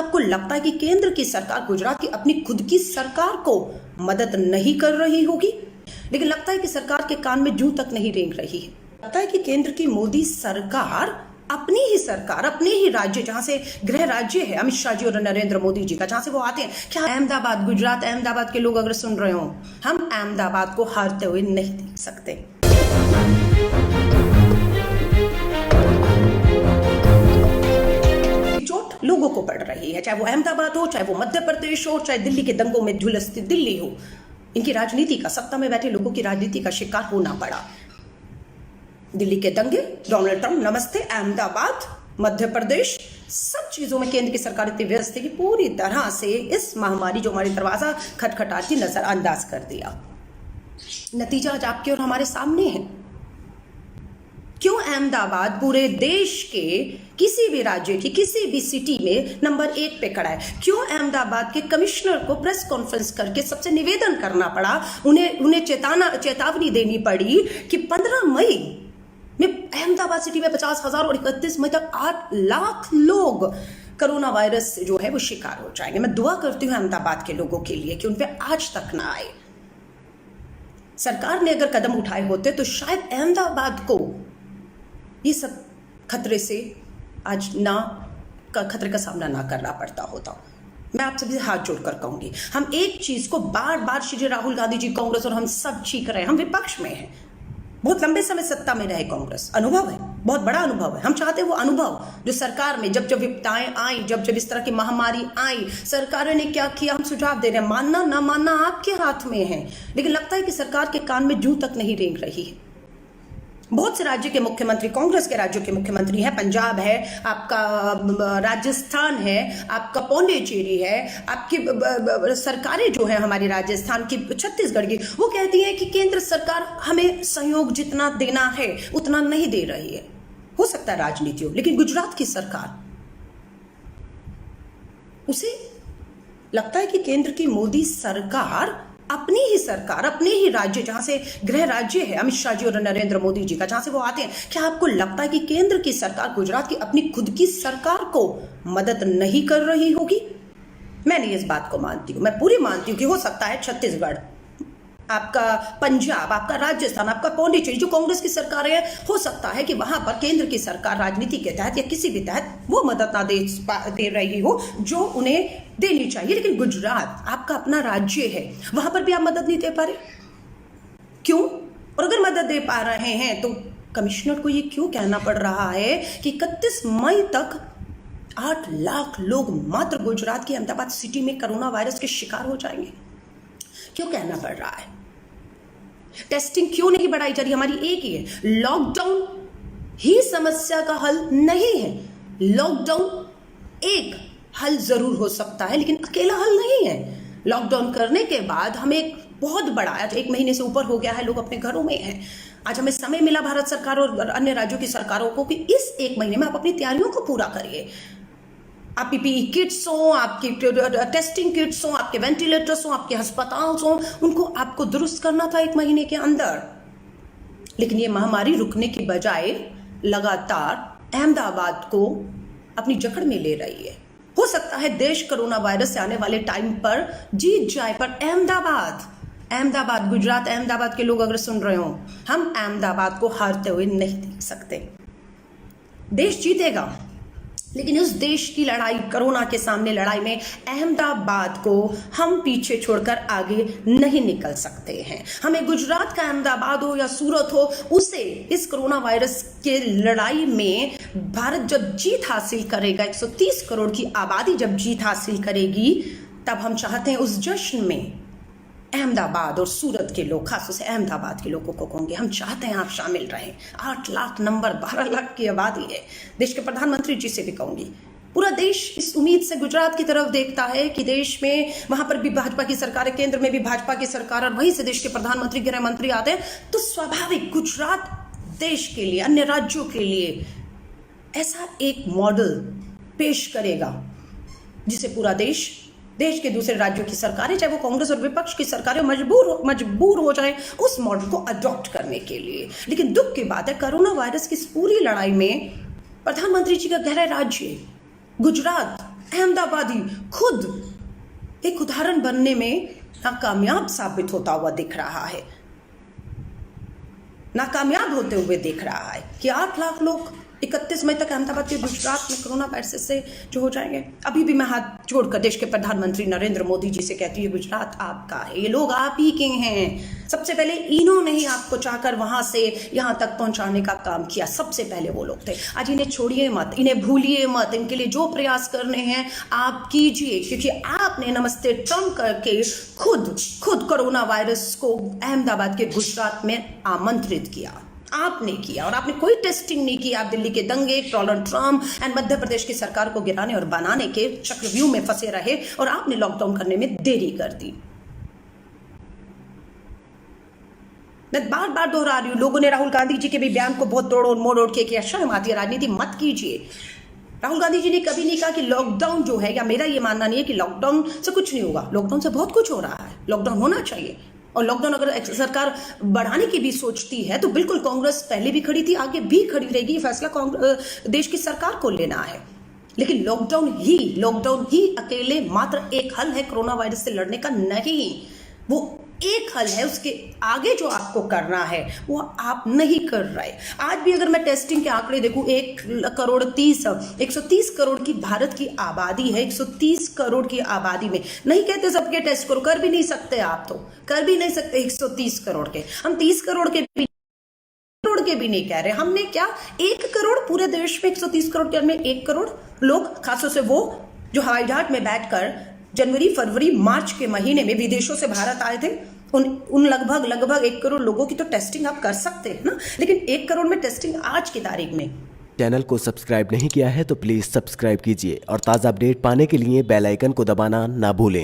आपको लगता है कि केंद्र की सरकार गुजरात की अपनी खुद की सरकार को मदद नहीं कर रही होगी? लेकिन लगता है कि सरकार के कान में जूं तक नहीं रेंग रही है। लगता है कि केंद्र की मोदी सरकार अपनी ही सरकार, अपने ही राज्य, जहां से गृह राज्य है अमित शाह जी और नरेंद्र मोदी जी का, जहां से वो आते हैं, क्या अहमदाबाद, गुजरात, अहमदाबाद के लोग अगर सुन रहे हो, हम अहमदाबाद को हारते हुए नहीं देख सकते। चोट लोगों को पड़ रही है, चाहे वो अहमदाबाद हो, चाहे वो मध्य प्रदेश हो, चाहे दिल्ली के दंगों में झुलसती दिल्ली हो। इनकी राजनीति का, सत्ता में बैठे लोगों की राजनीति का शिकार होना पड़ा। दिल्ली के दंगे, डोनाल्ड ट्रंप, नमस्ते, अहमदाबाद, मध्य प्रदेश, सब चीजों में केंद्र की सरकार इतनी व्यस्त है कि पूरी तरह से इस महामारी जो हमारी दरवाजा खटखटाती नजरअंदाज कर दिया। नतीजा आज आपके और हमारे सामने है। क्यों अहमदाबाद पूरे देश के किसी भी राज्य की किसी भी सिटी में नंबर 1 पे खड़ा है? क्यों अहमदाबाद के कमिश्नर को प्रेस कॉन्फ्रेंस करके सबसे निवेदन करना पड़ा, उन्हें चेतावनी देनी पड़ी कि 15 मई में अहमदाबाद सिटी में 50,000 और 31 मई तक 8 लाख लोग कोरोना वायरस जो है वो शिकार हो जाएंगे। मैं दुआ करती हूँ अहमदाबाद के लोगों के लिए कि उन पे आज तक ना आए। सरकार ने अगर कदम उठाए होते तो शायद अहमदाबाद को ये सब खतरे से आज खतरे का सामना ना करना पड़ता होता। मैं आप सभी से हाथ जोड़कर कहूंगी, हम एक चीज को बार बार श्री राहुल गांधी जी, कांग्रेस और हम सब चीख रहे हैं, हम विपक्ष में हैं, बहुत लंबे समय सत्ता में रहे कांग्रेस, अनुभव है, बहुत बड़ा अनुभव है। हम चाहते हैं वो अनुभव जो सरकार में जब विपदाएं आई, जब इस तरह की महामारी आई, सरकार ने क्या किया, हम सुझाव दे रहे हैं। मानना ना मानना आपके हाथ में है, लेकिन लगता है कि सरकार के कान में जूं तक नहीं रेंग रही है। बहुत से राज्य के मुख्यमंत्री, कांग्रेस के राज्यों के मुख्यमंत्री हैं, पंजाब है, आपका राजस्थान है, आपका पौंडीचेरी है, आपकी सरकारें जो है हमारी राजस्थान की, छत्तीसगढ़ की, वो कहती हैं कि केंद्र सरकार हमें सहयोग जितना देना है उतना नहीं दे रही है। हो सकता है राजनीति हो, लेकिन गुजरात की सरकार, उसे लगता है कि केंद्र की मोदी सरकार अपनी ही सरकार, अपने ही राज्य, जहां से गृह राज्य है अमित शाह जी और नरेंद्र मोदी जी का, जहां से वो आते हैं, क्या आपको लगता है कि केंद्र की सरकार गुजरात की अपनी खुद की सरकार को मदद नहीं कर रही होगी? मैं नहीं इस बात को मानती हूं। मैं पूरी मानती हूं कि हो सकता है छत्तीसगढ़, आपका पंजाब, आपका राजस्थान, आपका पौंडीचेरी जो कांग्रेस की सरकार है, हो सकता है कि वहां पर केंद्र की सरकार राजनीति के तहत या किसी भी तहत वो मदद ना दे रही हो जो उन्हें देनी चाहिए। लेकिन गुजरात आपका अपना राज्य है, वहां पर भी आप मदद नहीं दे पा रहे, क्यों? और अगर मदद दे पा रहे हैं तो कमिश्नर को ये क्यों कहना पड़ रहा है कि 31 मई तक 8 लाख लोग मात्र गुजरात की अहमदाबाद सिटी में कोरोना वायरस के शिकार हो जाएंगे? क्यों कहना पड़ रहा है? टेस्टिंग क्यों नहीं बढ़ाई जा रही? हमारी एक ही है, लॉकडाउन ही समस्या का हल नहीं है। लॉकडाउन एक हल जरूर हो सकता है, लेकिन अकेला हल नहीं है। लॉकडाउन करने के बाद हमें एक बहुत बड़ा, आज 1 महीने से ऊपर हो गया है, लोग अपने घरों में हैं। आज हमें समय मिला भारत सरकार और अन्य राज्यों की सरकारों को कि इस 1 महीने में आप अपनी तैयारियों को पूरा करिए। आप पीपीई किट्स हो, आपकी टेस्टिंग किट्स हो, आपके वेंटिलेटर्स हो, आपके अस्पताल हो, उनको आपको दुरुस्त करना था 1 महीने के अंदर। लेकिन ये महामारी रुकने की बजाय लगातार अहमदाबाद को अपनी जकड़ में ले रही है। हो सकता है देश कोरोना वायरस से आने वाले टाइम पर जीत जाए, पर अहमदाबाद, गुजरात, अहमदाबाद के लोग अगर सुन रहे हो, हम अहमदाबाद को हारते हुए नहीं देख सकते। देश जीतेगा, लेकिन उस देश की लड़ाई, कोरोना के सामने लड़ाई में अहमदाबाद को हम पीछे छोड़कर आगे नहीं निकल सकते हैं। हमें गुजरात का अहमदाबाद हो या सूरत हो, उसे इस कोरोना वायरस के लड़ाई में भारत जब जीत हासिल करेगा, 130 करोड़ की आबादी जब जीत हासिल करेगी, तब हम चाहते हैं उस जश्न में अहमदाबाद और सूरत के लोग, खासतौर से अहमदाबाद के लोगों को कहूंगे, हम चाहते हैं आप शामिल रहें। 8 लाख नंबर, 12 लाख की आबादी है। देश के प्रधानमंत्री जी से भी कहूंगी, पूरा देश इस उम्मीद से गुजरात की तरफ देखता है कि देश में, वहां पर भी भाजपा की सरकार है, केंद्र में भी भाजपा की सरकार, और वहीं से देश के प्रधानमंत्री, गृह मंत्री आते हैं, तो स्वाभाविक गुजरात देश के लिए, अन्य राज्यों के लिए ऐसा एक मॉडल पेश करेगा जिसे पूरा देश के दूसरे राज्यों की सरकारें, चाहे वो कांग्रेस और विपक्ष की सरकारें, मजबूर हो जाएं उस मॉडल को अडॉप्ट करने के लिए। लेकिन दुख की बात है, कोरोना वायरस की इस पूरी लड़ाई में प्रधानमंत्री जी का गहरा राज्य गुजरात अहमदाबादी खुद एक उदाहरण बनने में नाकामयाब साबित होता हुआ दिख रहा है, नाकामयाब होते हुए दिख रहा है कि 8 लाख लोग 31 मई तक अहमदाबाद के गुजरात में कोरोना वायरस से जो हो जाएंगे। अभी भी मैं हाथ जोड़कर देश के प्रधानमंत्री नरेंद्र मोदी जी से कहती हूँ, गुजरात आपका है, ये लोग आप ही के हैं। सबसे पहले इन्होंने ही आपको चाहकर वहां से यहां तक पहुंचाने का काम किया, सबसे पहले वो लोग थे। आज इन्हें छोड़िए मत, इन्हें भूलिए मत, इनके लिए जो प्रयास करने हैं आप कीजिए, क्योंकि आपने नमस्ते ट्रम्प करके खुद कोरोना वायरस को अहमदाबाद के गुजरात में आमंत्रित किया, आपने किया। और आपने कोई टेस्टिंग नहीं की। आप दिल्ली के दंगे, Donald Trump and Madhya Pradesh की सरकार को गिराने और बनाने के चक्रव्यूह में फंसे रहे और आपने लॉकडाउन करने में देरी कर दी। मैं बार बार दोहरा रही हूं, लोगों ने राहुल गांधी जी के भी बयान को बहुत तोड़ मोड़ के किया। शर्म आती है, राजनीति मत कीजिए। राहुल गांधी जी ने कभी नहीं कहा कि लॉकडाउन जो है, या मेरा ये मानना नहीं है कि लॉकडाउन से कुछ नहीं होगा। लॉकडाउन से बहुत कुछ हो रहा है, लॉकडाउन होना चाहिए। और लॉकडाउन अगर सरकार बढ़ाने की भी सोचती है तो बिल्कुल कांग्रेस पहले भी खड़ी थी, आगे भी खड़ी रहेगी। फैसला देश की सरकार को लेना है। लेकिन लॉकडाउन ही अकेले मात्र एक हल है कोरोना वायरस से लड़ने का नहीं। वो एक हल है, उसके आगे जो आपको करना है वो आप नहीं कर रहे। आज भी अगर मैं टेस्टिंग के आंकड़े देखूं, 130 करोड़ की भारत की आबादी है। 130 करोड़ की आबादी में नहीं कहते सबके टेस्ट करो, कर भी नहीं सकते, आप तो कर भी नहीं सकते 130 करोड़ के। हम 30 करोड़ के भी नहीं कह रहे। हमने क्या 1 करोड़ पूरे देश में 130 करोड़ के में 1 करोड़ लोग, खासतौर से वो जो हवाई जहाज में बैठकर जनवरी, फरवरी, मार्च के महीने में विदेशों से भारत आए थे, उन लगभग 1 करोड़ लोगों की तो टेस्टिंग आप कर सकते हैं ना। लेकिन 1 करोड़ में टेस्टिंग आज की तारीख में। चैनल को सब्सक्राइब नहीं किया है तो प्लीज़ सब्सक्राइब कीजिए और ताज़ा अपडेट पाने के लिए बेल आइकन को दबाना ना भूलें।